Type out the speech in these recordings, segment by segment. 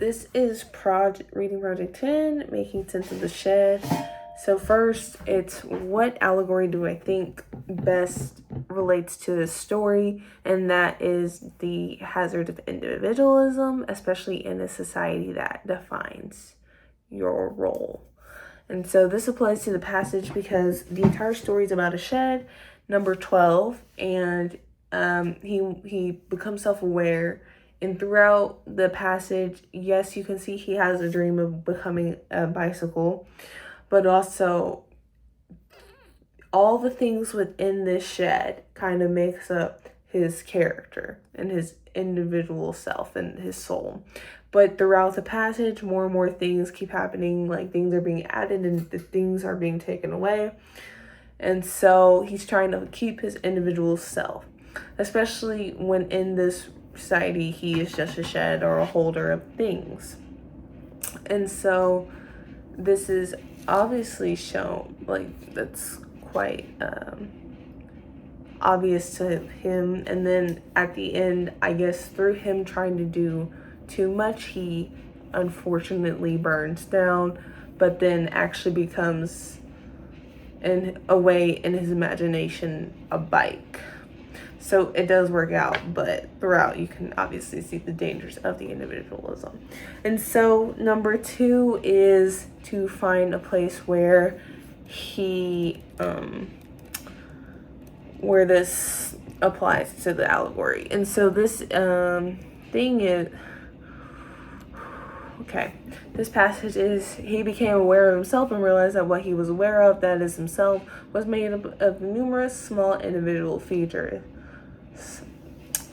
this is Reading Project 10, Making Sense of the Shed. So first, it's what allegory do I think best relates to this story, and that is the hazard of individualism, especially in a society that defines your role. And so this applies to the passage because the entire story is about a shed, number 12, and he becomes self-aware. And throughout the passage, yes, you can see he has a dream of becoming a bicycle, but also all the things within this shed kind of makes up his character and his individual self and his soul. But throughout the passage, more and more things keep happening, like things are being added and the things are being taken away. And so he's trying to keep his individual self, especially when in this society he is just a shed or a holder of things. And so this is obviously shown, like that's quite obvious to him. And then at the end, I guess through him trying to do too much, he unfortunately burns down, but then actually becomes, in a way, in his imagination, a bike. So it does work out, but throughout you can obviously see the dangers of the individualism. And so number 2 is to find a place where he where this applies to the allegory. And so this thing is, okay, this passage is, he became aware of himself and realized that what he was aware of, that is himself, was made up of numerous small individual features.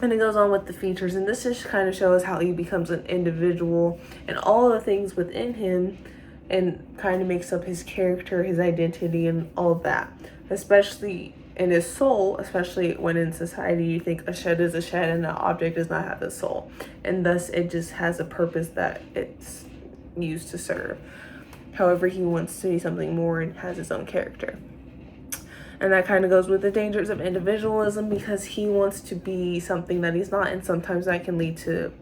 And it goes on with the features, and this just kind of shows how he becomes an individual and all the things within him, and kind of makes up his character, his identity, and all of that, especially in his soul, especially when in society you think a shed is a shed and an object does not have a soul, and thus it just has a purpose that it's used to serve. However, he wants to be something more and has his own character. And that kind of goes with the dangers of individualism, because he wants to be something that he's not, and sometimes that can lead to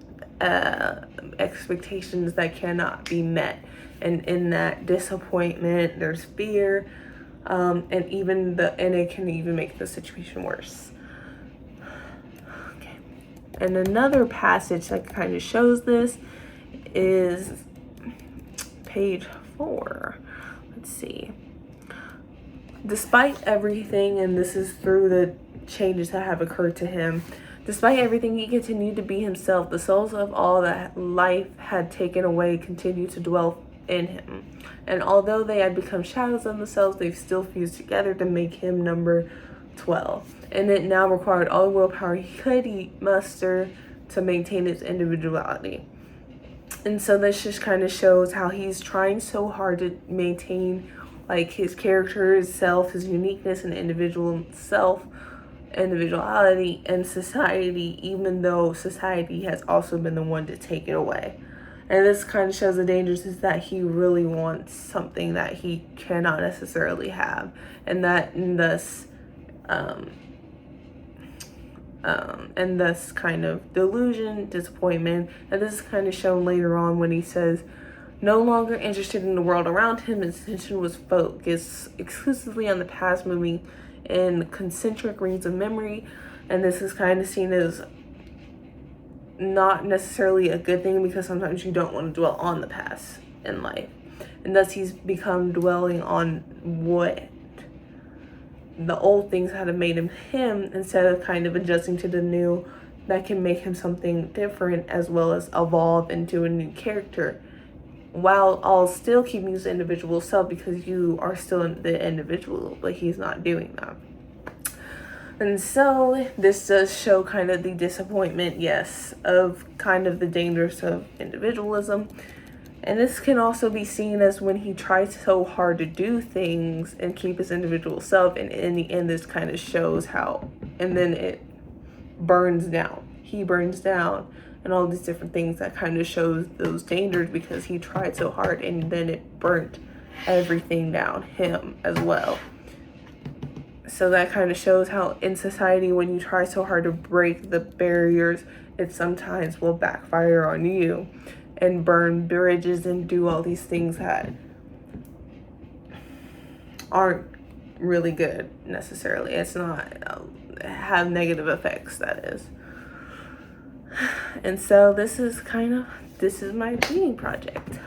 expectations that cannot be met. And in that disappointment, there's fear, and it can even make the situation worse. Okay. And another passage that kind of shows this is page 4. Let's see. Despite everything, and this is through the changes that have occurred to him, despite everything, he continued to be himself. The souls of all that life had taken away continued to dwell in him. And although they had become shadows of themselves, they've still fused together to make him number 12. And it now required all the willpower he could muster to maintain his individuality. And so this just kind of shows how he's trying so hard to maintain like his character, his self, his uniqueness, and individuality, and society, even though society has also been the one to take it away. And this kind of shows the dangers is that he really wants something that he cannot necessarily have, and thus kind of delusion, disappointment. And this is kind of shown later on when he says, no longer interested in the world around him, his attention was focused exclusively on the past, moving in concentric rings of memory. And this is kind of seen as not necessarily a good thing, because sometimes you don't want to dwell on the past in life. And thus he's become dwelling on what the old things had made him instead of kind of adjusting to the new that can make him something different, as well as evolve into a new character, while I'll still keeping his individual self, because you are still the individual, but he's not doing that. And so this does show kind of the disappointment, yes, of kind of the dangers of individualism. And this can also be seen as when he tries so hard to do things and keep his individual self, and in the end this kind of shows how, and then it burns down. He burns down, and all these different things that kind of shows those dangers, because he tried so hard and then it burnt everything down, him as well. So that kind of shows how in society, when you try so hard to break the barriers, it sometimes will backfire on you. and burn bridges and do all these things that aren't really good necessarily. It's not have negative effects, that is. And so this is my reading project.